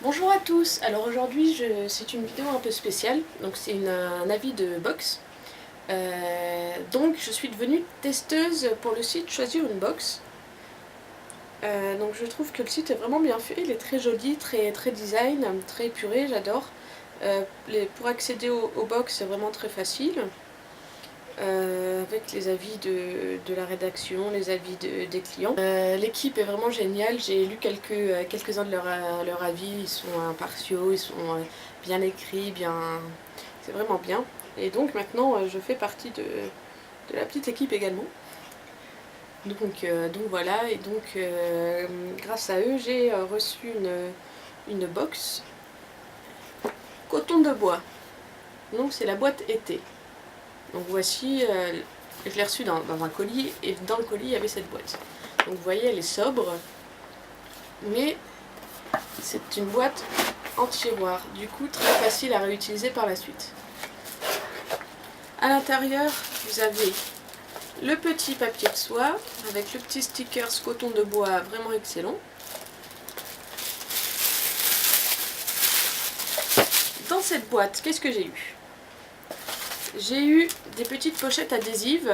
Bonjour à tous, alors aujourd'hui c'est une vidéo un peu spéciale, donc c'est un avis de box. Donc je suis devenue testeuse pour le site Choisir une box. Donc je trouve que le site est vraiment bien fait, il est très joli, très design, très épuré, j'adore. Pour accéder aux box c'est vraiment très facile. Avec les avis de la rédaction, les avis des clients. L'équipe est vraiment géniale, j'ai lu quelques-uns de leurs avis, ils sont impartiaux, ils sont bien écrits, c'est vraiment bien. Et donc maintenant je fais partie de la petite équipe également. Donc voilà, et donc grâce à eux j'ai reçu une box coton de bois. Donc c'est la boîte été. Donc voici, je l'ai reçue dans un colis, et dans le colis il y avait cette boîte. Donc vous voyez, elle est sobre, mais c'est une boîte en tiroir, du coup très facile à réutiliser par la suite. À l'intérieur, vous avez le petit papier de soie, avec le petit sticker coton de bois vraiment excellent. Dans cette boîte, qu'est-ce que j'ai eu ? J'ai eu des petites pochettes adhésives,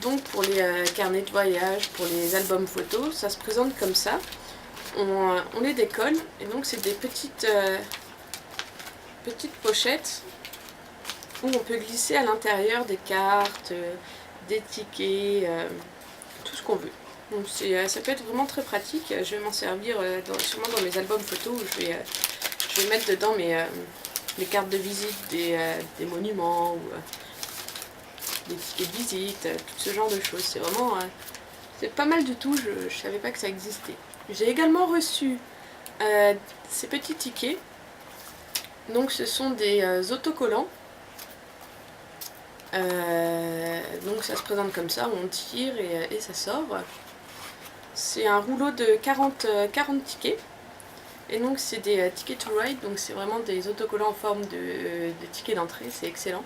donc pour les carnets de voyage, pour les albums photos, ça se présente comme ça. On les décolle, et donc c'est des petites pochettes où on peut glisser à l'intérieur des cartes, des tickets, tout ce qu'on veut. Donc ça peut être vraiment très pratique, je vais m'en servir sûrement dans mes albums photos où je vais mettre dedans les cartes de visite des monuments ou des tickets de visite, tout ce genre de choses. C'est vraiment c'est pas mal du tout, je savais pas que ça existait. J'ai également reçu ces petits tickets. Donc ce sont des autocollants. Donc ça se présente comme ça, on tire et ça sort. C'est un rouleau de 40 tickets. Et donc c'est des tickets to ride, donc c'est vraiment des autocollants en forme de tickets d'entrée, c'est excellent.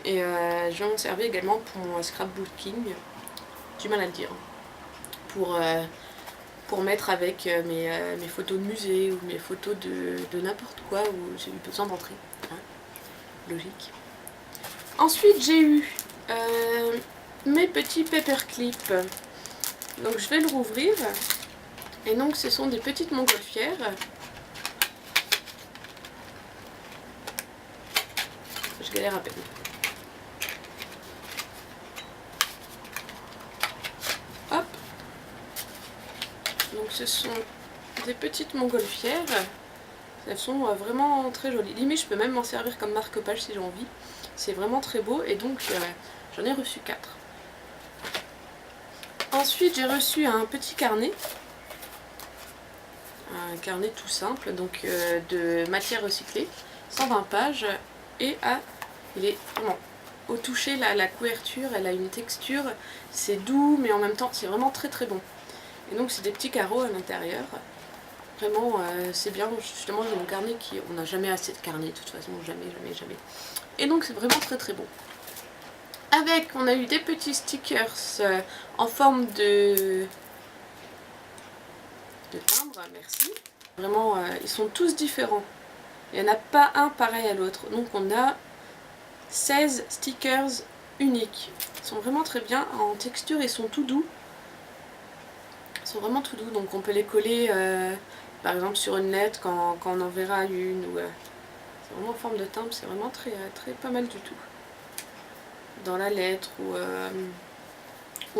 Et je vais m'en servir également pour mon scrapbooking, du mal à le dire, pour mettre avec mes photos de musée ou mes photos de n'importe quoi où j'ai eu besoin d'entrer. Hein, logique. Ensuite j'ai eu mes petits paperclips. Donc je vais le rouvrir. Et donc ce sont des petites montgolfières. Je galère à peine. Hop. Donc ce sont des petites montgolfières. Elles sont vraiment très jolies. Limite je peux même m'en servir comme marque-page si j'ai envie. C'est vraiment très beau et donc j'en ai reçu 4. Ensuite j'ai reçu un petit carnet. Un carnet tout simple, donc de matière recyclée, 120 pages, et il est vraiment au toucher, la couverture, elle a une texture, c'est doux, mais en même temps c'est vraiment très bon. Et donc c'est des petits carreaux à l'intérieur, vraiment c'est bien, justement j'ai mon carnet on n'a jamais assez de carnet, de toute façon, jamais. Et donc c'est vraiment très bon. Avec, on a eu des petits stickers en forme de timbre, merci. Vraiment, ils sont tous différents. Il n'y en a pas un pareil à l'autre. Donc on a 16 stickers uniques. Ils sont vraiment très bien. En texture, ils sont tout doux. Ils sont vraiment tout doux. Donc on peut les coller, par exemple, sur une lettre quand on enverra une. C'est vraiment en forme de timbre. C'est vraiment très pas mal du tout. Dans la lettre ou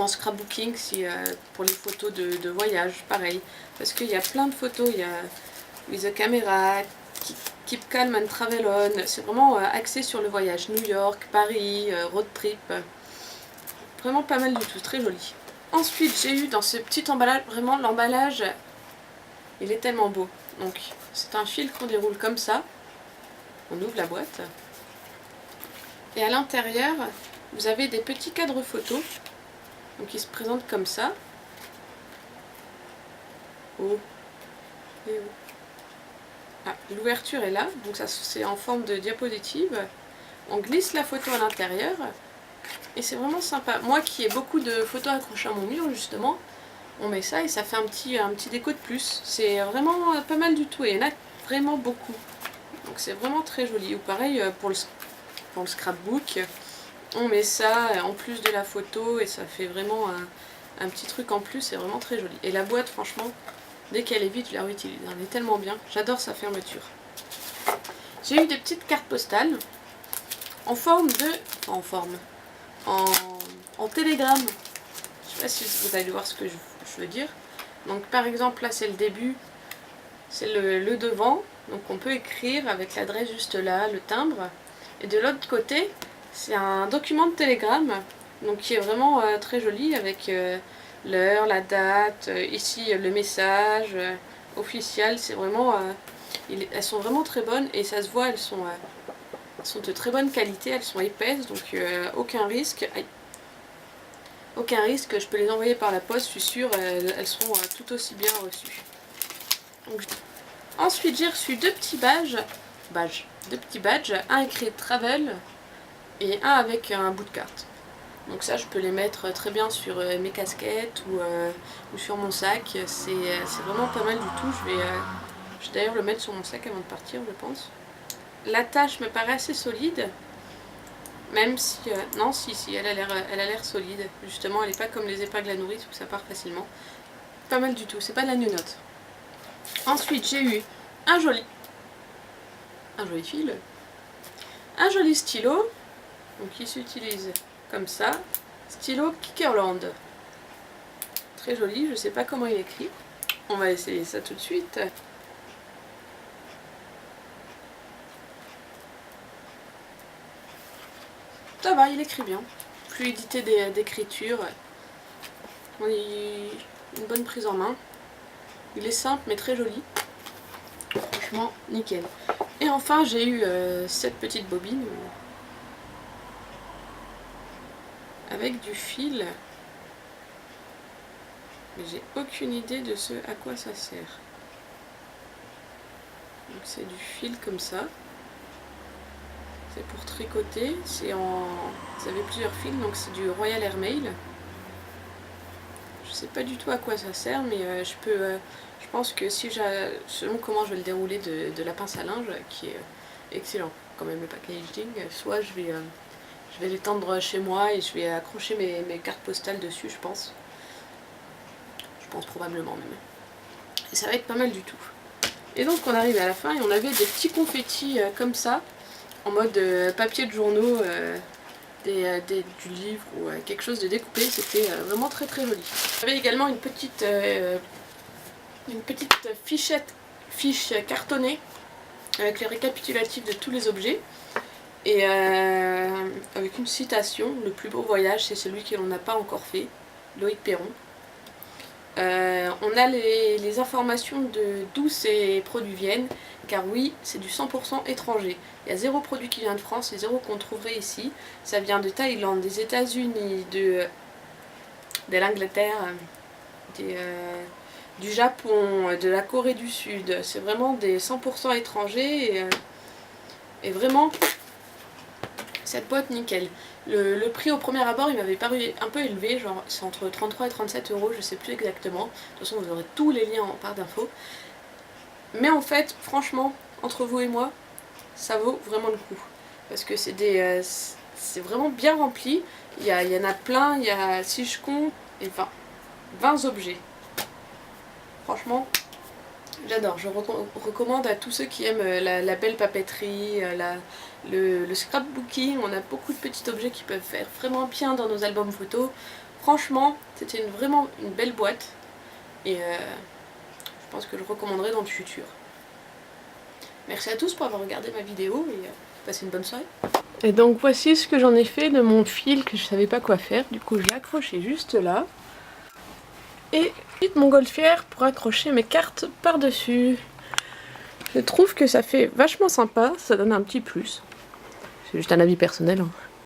en scrapbooking pour les photos de voyage, pareil. Parce qu'il y a plein de photos, il y a With a Camera, Keep Calm and Travel On, c'est vraiment axé sur le voyage, New York, Paris, road trip, vraiment pas mal du tout, très joli. Ensuite j'ai eu dans ce petit emballage, vraiment l'emballage, il est tellement beau. Donc c'est un fil qu'on déroule comme ça, on ouvre la boîte, et à l'intérieur vous avez des petits cadres photos. Donc il se présente comme ça. Oh. Et oh. Ah, l'ouverture est là, donc ça c'est en forme de diapositive. On glisse la photo à l'intérieur et c'est vraiment sympa. Moi qui ai beaucoup de photos accrochées à mon mur justement, on met ça et ça fait un petit déco de plus. C'est vraiment pas mal du tout. Et il y en a vraiment beaucoup. Donc c'est vraiment très joli. Ou pareil pour le scrapbook, on met ça en plus de la photo et ça fait vraiment un petit truc en plus, c'est vraiment très joli. Et la boîte, franchement, dès qu'elle est vide, je la réutilise. Elle est tellement bien, j'adore sa fermeture. J'ai eu des petites cartes postales en forme de... en télégramme. Je sais pas si vous allez voir ce que je veux dire. Donc par exemple là c'est le début, c'est le devant. Donc on peut écrire avec l'adresse juste là, le timbre. Et de l'autre côté, c'est un document de télégramme. Donc qui est vraiment très joli avec l'heure, la date, ici le message officiel. C'est vraiment... elles sont vraiment très bonnes et ça se voit, elles sont de très bonne qualité, elles sont épaisses, donc aucun risque. Aucun risque, je peux les envoyer par la poste, je suis sûre, elles seront tout aussi bien reçues. Donc, ensuite j'ai reçu deux petits badges, un écrit Travel et un avec un bout de carte. Donc ça je peux les mettre très bien sur mes casquettes ou sur mon sac, c'est vraiment pas mal du tout. Je vais d'ailleurs le mettre sur mon sac avant de partir, je pense. L'attache me paraît assez solide, même si... non, si, elle a l'air solide. Justement, elle n'est pas comme les épingles à nourrice où ça part facilement. Pas mal du tout, c'est pas de la New Note. Ensuite, j'ai eu un joli fil, un joli stylo, donc qui s'utilise comme ça, stylo Kickerland. Très joli, je sais pas comment il est écrit. On va essayer ça tout de suite. Ça va, il écrit bien. Fluidité d'écriture. Une bonne prise en main. Il est simple mais très joli. Franchement, nickel. Et enfin, j'ai eu cette petite bobine avec du fil. Mais j'ai aucune idée de ce à quoi ça sert. Donc c'est du fil comme ça. C'est pour tricoter, vous avez plusieurs fils, donc c'est du Royal Airmail. Je sais pas du tout à quoi ça sert, mais je pense que si selon comment je vais le dérouler de la pince à linge, qui est excellent quand même le packaging, soit je vais l'étendre chez moi et je vais accrocher mes cartes postales dessus, je pense. Je pense probablement même. Et ça va être pas mal du tout. Et donc on arrive à la fin et on avait des petits confettis comme ça, en mode papier de journaux, du livre ou quelque chose de découpé. C'était vraiment très très joli. J'avais également une petite fiche cartonnée avec le récapitulatif de tous les objets et avec une citation: le plus beau voyage c'est celui que l'on n'a pas encore fait, Loïc Perron. On a les informations d'où ces produits viennent, car oui, c'est du 100% étranger. Il y a 0 produit qui vient de France et 0 qu'on trouverait ici. Ça vient de Thaïlande, des États-Unis, de l'Angleterre, du Japon, de la Corée du Sud. C'est vraiment des 100% étrangers et vraiment cette boîte nickel. Le prix au premier abord il m'avait paru un peu élevé, genre c'est entre 33 et 37 euros, je sais plus exactement. De toute façon vous aurez tous les liens en barre d'infos. Mais en fait, franchement, entre vous et moi, ça vaut vraiment le coup. Parce que c'est vraiment bien rempli. Il y en a plein, il y a, si je compte, 20 objets. Franchement, j'adore. Je recommande à tous ceux qui aiment la belle papeterie, le scrapbooking. On a beaucoup de petits objets qui peuvent faire vraiment bien dans nos albums photos. Franchement, c'était vraiment une belle boîte. Et je pense que je recommanderai dans le futur. Merci à tous pour avoir regardé ma vidéo et passez une bonne soirée. Et donc voici ce que j'en ai fait de mon fil que je savais pas quoi faire. Du coup je l'ai accroché juste là. Et mon montgolfière pour accrocher mes cartes par-dessus. Je trouve que ça fait vachement sympa, ça donne un petit plus. C'est juste un avis personnel, hein.